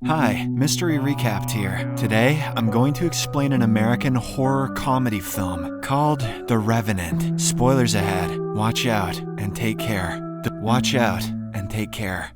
Hi, Mystery Recapped here. Today, I'm going to explain an American horror comedy film called The Revenant. Spoilers ahead. Watch out and take care. Watch out and take care.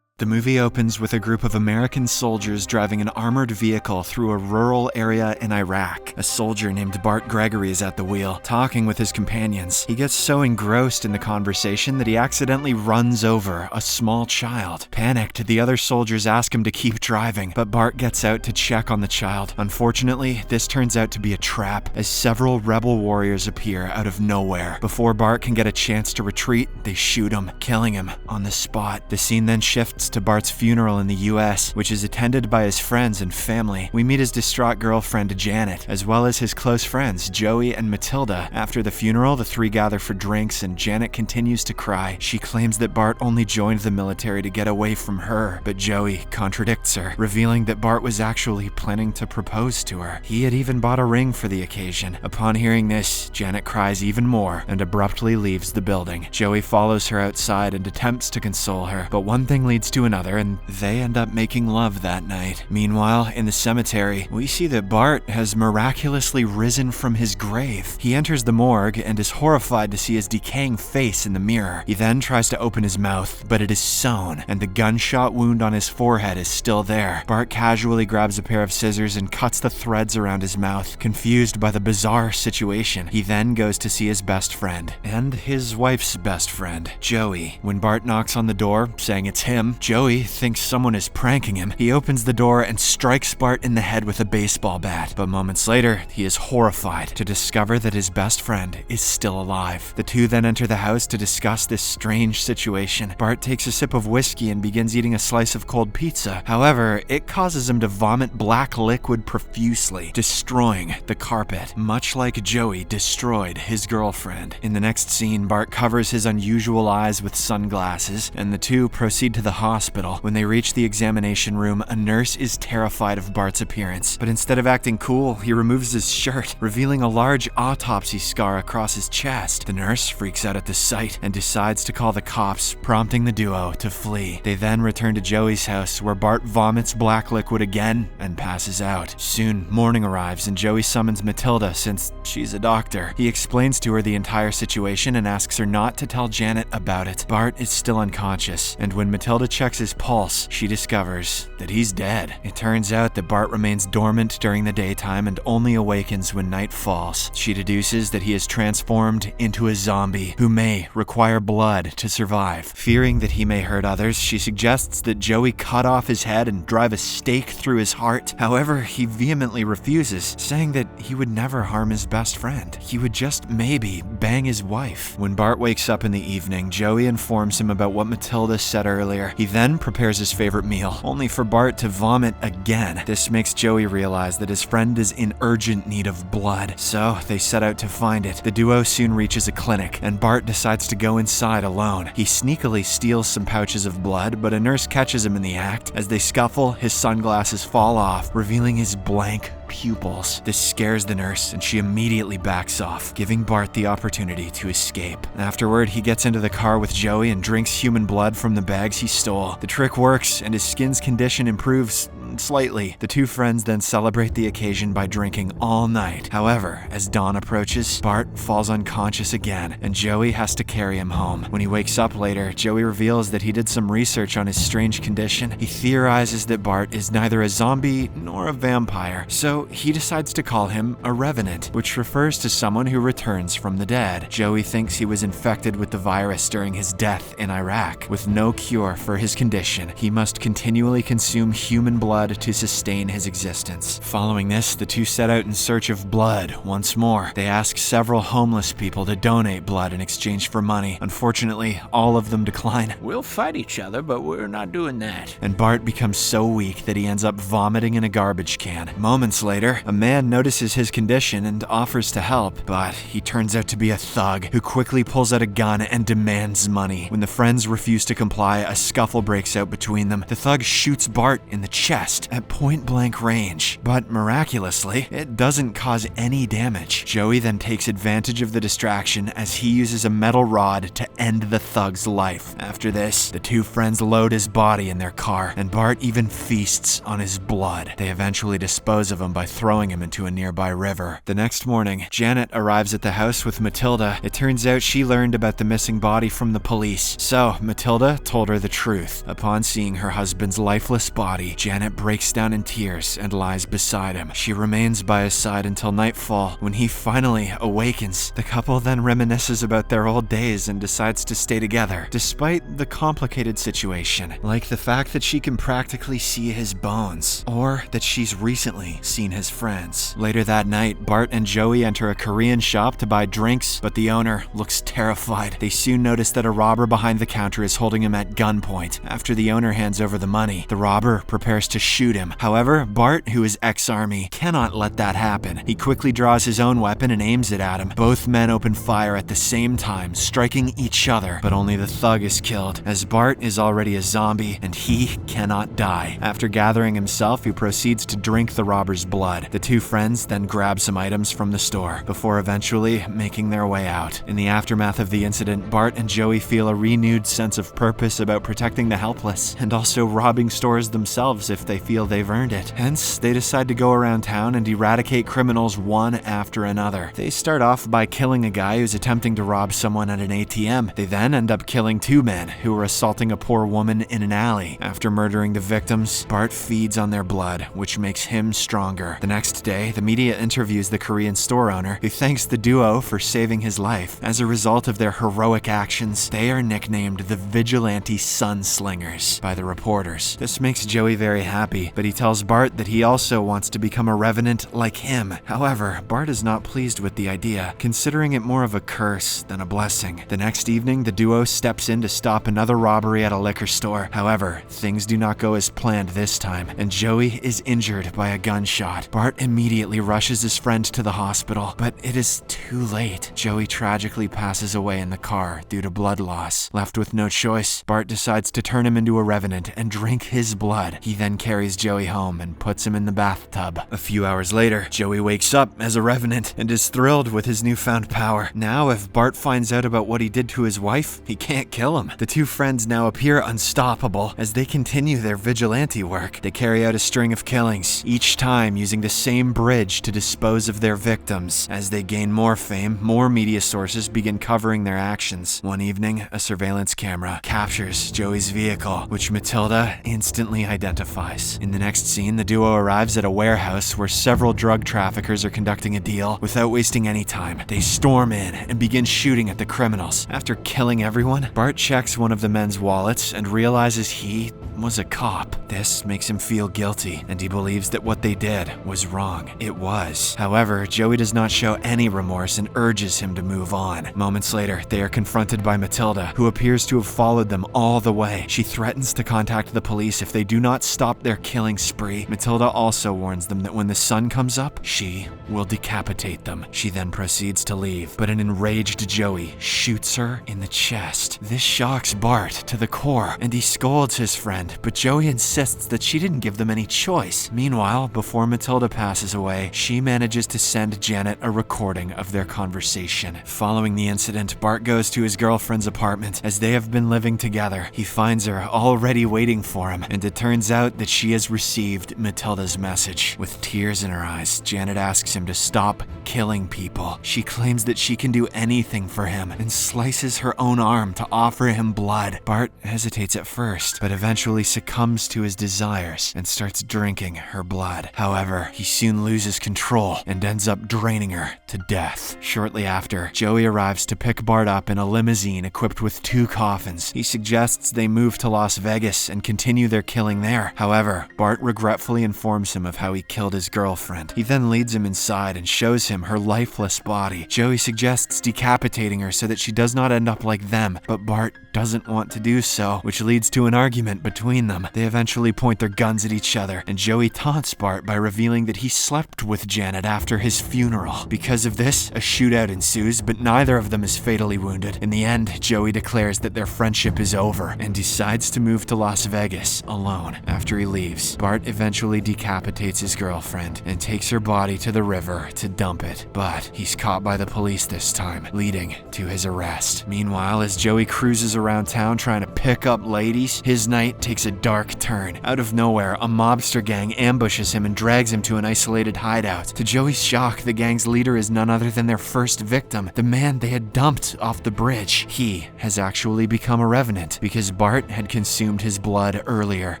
The movie opens with a group of American soldiers driving an armored vehicle through a rural area in Iraq. A soldier named Bart Gregory is at the wheel, talking with his companions. He gets so engrossed in the conversation that he accidentally runs over a small child. Panicked, the other soldiers ask him to keep driving, but Bart gets out to check on the child. Unfortunately, this turns out to be a trap, as several rebel warriors appear out of nowhere. Before Bart can get a chance to retreat, they shoot him, killing him on the spot. The scene then shifts to Bart's funeral in the US, which is attended by his friends and family. We meet his distraught girlfriend Janet, as well as his close friends Joey and Matilda. After the funeral, the three gather for drinks and Janet continues to cry. She claims that Bart only joined the military to get away from her, but Joey contradicts her, revealing that Bart was actually planning to propose to her. He had even bought a ring for the occasion. Upon hearing this, Janet cries even more and abruptly leaves the building. Joey follows her outside and attempts to console her, but one thing leads to another, and they end up making love that night. Meanwhile, in the cemetery, we see that Bart has miraculously risen from his grave. He enters the morgue and is horrified to see his decaying face in the mirror. He then tries to open his mouth, but it is sewn, and the gunshot wound on his forehead is still there. Bart casually grabs a pair of scissors and cuts the threads around his mouth. Confused by the bizarre situation, he then goes to see his best friend, and his wife's best friend, Joey. When Bart knocks on the door, saying it's him, Joey thinks someone is pranking him. He opens the door and strikes Bart in the head with a baseball bat, but moments later, he is horrified to discover that his best friend is still alive. The two then enter the house to discuss this strange situation. Bart takes a sip of whiskey and begins eating a slice of cold pizza. However, it causes him to vomit black liquid profusely, destroying the carpet, much like Joey destroyed his girlfriend. In the next scene, Bart covers his unusual eyes with sunglasses, and the two proceed to the hospital. When they reach the examination room, a nurse is terrified of Bart's appearance, but instead of acting cool, he removes his shirt, revealing a large autopsy scar across his chest. The nurse freaks out at the sight and decides to call the cops, prompting the duo to flee. They then return to Joey's house, where Bart vomits black liquid again and passes out. Soon, morning arrives and Joey summons Matilda since she's a doctor. He explains to her the entire situation and asks her not to tell Janet about it. Bart is still unconscious, and when Matilda checks his pulse, she discovers that he's dead. It turns out that Bart remains dormant during the daytime and only awakens when night falls. She deduces that he is transformed into a zombie who may require blood to survive. Fearing that he may hurt others, she suggests that Joey cut off his head and drive a stake through his heart. However, he vehemently refuses, saying that he would never harm his best friend. He would just maybe bang his wife. When Bart wakes up in the evening, Joey informs him about what Matilda said earlier. He then prepares his favorite meal, only for Bart to vomit again. This makes Joey realize that his friend is in urgent need of blood, so they set out to find it. The duo soon reaches a clinic, and Bart decides to go inside alone. He sneakily steals some pouches of blood, but a nurse catches him in the act. As they scuffle, his sunglasses fall off, revealing his blank pupils. This scares the nurse, and she immediately backs off, giving Bart the opportunity to escape. Afterward, he gets into the car with Joey and drinks human blood from the bags he stole. The trick works, and his skin's condition improves slightly. The two friends then celebrate the occasion by drinking all night. However, as dawn approaches, Bart falls unconscious again, and Joey has to carry him home. When he wakes up later, Joey reveals that he did some research on his strange condition. He theorizes that Bart is neither a zombie nor a vampire, so he decides to call him a revenant, which refers to someone who returns from the dead. Joey thinks he was infected with the virus during his death in Iraq. With no cure for his condition, he must continually consume human blood to sustain his existence. Following this, the two set out in search of blood once more. They ask several homeless people to donate blood in exchange for money. Unfortunately, all of them decline. We'll fight each other, but we're not doing that. And Bart becomes so weak that he ends up vomiting in a garbage can. Moments later, a man notices his condition and offers to help, but he turns out to be a thug who quickly pulls out a gun and demands money. When the friends refuse to comply, a scuffle breaks out between them. The thug shoots Bart in the chest, chest at point-blank range, but miraculously, it doesn't cause any damage. Joey then takes advantage of the distraction as he uses a metal rod to end the thug's life. After this, the two friends load his body in their car, and Bart even feasts on his blood. They eventually dispose of him by throwing him into a nearby river. The next morning, Janet arrives at the house with Matilda. It turns out she learned about the missing body from the police, so Matilda told her the truth. Upon seeing her husband's lifeless body, Janet breaks down in tears and lies beside him. She remains by his side until nightfall. When he finally awakens, the couple then reminisces about their old days and decides to stay together, despite the complicated situation, like the fact that she can practically see his bones, or that she's recently seen his friends. Later that night, Bart and Joey enter a Korean shop to buy drinks, but the owner looks terrified. They soon notice that a robber behind the counter is holding him at gunpoint. After the owner hands over the money, the robber prepares to shoot him. However, Bart, who is ex-army, cannot let that happen. He quickly draws his own weapon and aims it at him. Both men open fire at the same time, striking each other, but only the thug is killed, as Bart is already a zombie and he cannot die. After gathering himself, he proceeds to drink the robber's blood. The two friends then grab some items from the store, before eventually making their way out. In the aftermath of the incident, Bart and Joey feel a renewed sense of purpose about protecting the helpless, and also robbing stores themselves if they feel they've earned it. Hence, they decide to go around town and eradicate criminals one after another. They start off by killing a guy who's attempting to rob someone at an ATM. They then end up killing two men who were assaulting a poor woman in an alley. After murdering the victims, Bart feeds on their blood, which makes him stronger. The next day, the media interviews the Korean store owner, who thanks the duo for saving his life. As a result of their heroic actions, they are nicknamed the Vigilante Sunslingers by the reporters. This makes Joey very happy, but he tells Bart that he also wants to become a revenant like him. However, Bart is not pleased with the idea, considering it more of a curse than a blessing. The next evening, the duo steps in to stop another robbery at a liquor store. However, things do not go as planned this time, and Joey is injured by a gunshot. Bart immediately rushes his friend to the hospital, but it is too late. Joey tragically passes away in the car due to blood loss. Left with no choice, Bart decides to turn him into a revenant and drink his blood. He then carries Joey home and puts him in the bathtub. A few hours later, Joey wakes up as a revenant and is thrilled with his newfound power. Now, if Bart finds out about what he did to his wife, he can't kill him. The two friends now appear unstoppable as they continue their vigilante work. They carry out a string of killings, each time using the same bridge to dispose of their victims. As they gain more fame, more media sources begin covering their actions. One evening, a surveillance camera captures Joey's vehicle, which Matilda instantly identifies. In the next scene, the duo arrives at a warehouse where several drug traffickers are conducting a deal. Without wasting any time, they storm in and begin shooting at the criminals. After killing everyone, Bart checks one of the men's wallets and realizes he was a cop. This makes him feel guilty, and he believes that what they did was wrong. It was. However, Joey does not show any remorse and urges him to move on. Moments later, they are confronted by Matilda, who appears to have followed them all the way. She threatens to contact the police if they do not stop their killing spree. Matilda also warns them that when the sun comes up, she will decapitate them. She then proceeds to leave, but an enraged Joey shoots her in the chest. This shocks Bart to the core, and he scolds his friend, but Joey insists that she didn't give them any choice. Meanwhile, before Matilda passes away, she manages to send Janet a recording of their conversation. Following the incident, Bart goes to his girlfriend's apartment. As they have been living together, he finds her already waiting for him, and it turns out that she has received Matilda's message. With tears in her eyes, Janet asks him to stop killing people. She claims that she can do anything for him and slices her own arm to offer him blood. Bart hesitates at first, but eventually succumbs to his desires and starts drinking her blood. However, he soon loses control and ends up draining her to death. Shortly after, Joey arrives to pick Bart up in a limousine equipped with 2 coffins. He suggests they move to Las Vegas and continue their killing there. However, Bart regretfully informs him of how he killed his girlfriend. He then leads him inside and shows him her lifeless body. Joey suggests decapitating her so that she does not end up like them, but Bart doesn't want to do so, which leads to an argument between them. They eventually point their guns at each other, and Joey taunts Bart by revealing that he slept with Janet after his funeral. Because of this, a shootout ensues, but neither of them is fatally wounded. In the end, Joey declares that their friendship is over and decides to move to Las Vegas alone. After he leaves leaves. Bart eventually decapitates his girlfriend and takes her body to the river to dump it, but he's caught by the police this time, leading to his arrest. Meanwhile, as Joey cruises around town trying to pick up ladies, his night takes a dark turn. Out of nowhere, a mobster gang ambushes him and drags him to an isolated hideout. To Joey's shock, the gang's leader is none other than their first victim, the man they had dumped off the bridge. He has actually become a revenant because Bart had consumed his blood earlier.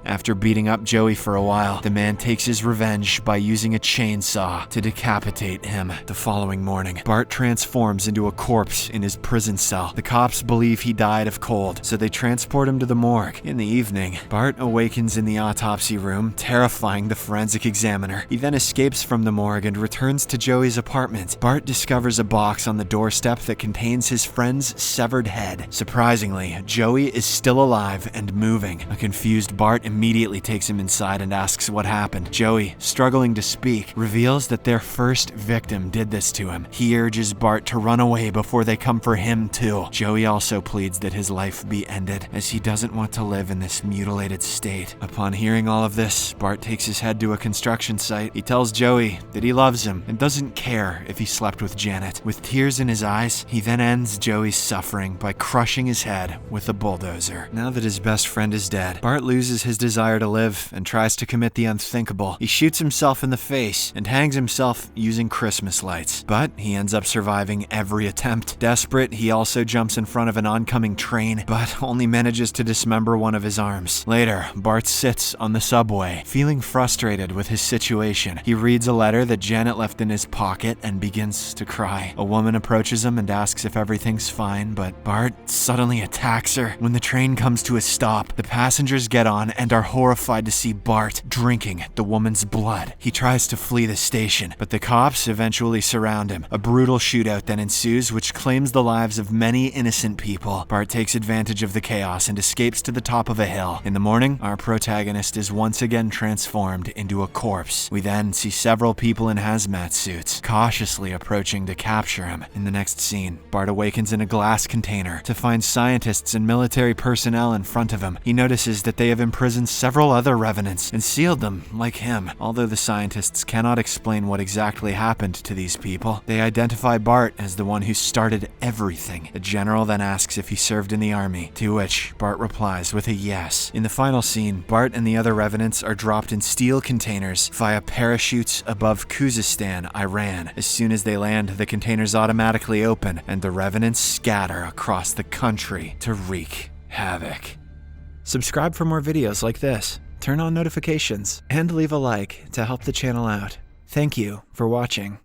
After beating up Joey for a while, the man takes his revenge by using a chainsaw to decapitate him. The following morning, Bart transforms into a corpse in his prison cell. The cops believe he died of cold, so they transport him to the morgue. In the evening, Bart awakens in the autopsy room, terrifying the forensic examiner. He then escapes from the morgue and returns to Joey's apartment. Bart discovers a box on the doorstep that contains his friend's severed head. Surprisingly, Joey is still alive and moving. A confused Bart immediately takes him inside and asks what happened. Joey, struggling to speak, reveals that their first victim did this to him. He urges Bart to run away before they come for him too. Joey also pleads that his life be ended, as he doesn't want to live in this mutilated state. Upon hearing all of this, Bart takes his head to a construction site. He tells Joey that he loves him and doesn't care if he slept with Janet. With tears in his eyes, he then ends Joey's suffering by crushing his head with a bulldozer. Now that his best friend is dead, Bart loses his desire to live and tries to commit the unthinkable. He shoots himself in the face and hangs himself using Christmas lights, but he ends up surviving every attempt. Desperate, he also jumps in front of an oncoming train, but only manages to dismember one of his arms. Later, Bart sits on the subway, feeling frustrated with his situation. He reads a letter that Janet left in his pocket and begins to cry. A woman approaches him and asks if everything's fine, but Bart suddenly attacks her. When the train comes to a stop, the passengers get on and are horrified to see Bart drinking the woman's blood. He tries to flee the station, but the cops eventually surround him. A brutal shootout then ensues, which claims the lives of many innocent people. Bart takes advantage of the chaos and escapes to the top of a hill. In the morning, our protagonist is once again transformed into a corpse. We then see several people in hazmat suits cautiously approaching to capture him. In the next scene, Bart awakens in a glass container to find scientists and military personnel in front of him. He notices that they have imprisoned several other revenants and sealed them like him. Although the scientists cannot explain what exactly happened to these people, they identify Bart as the one who started everything. The general then asks if he served in the army, to which Bart replies with a yes. In the final scene, Bart and the other revenants are dropped in steel containers via parachutes above Khuzestan, Iran. As soon as they land, the containers automatically open and the revenants scatter across the country to wreak havoc. Subscribe for more videos like this, turn on notifications, and leave a like to help the channel out. Thank you for watching.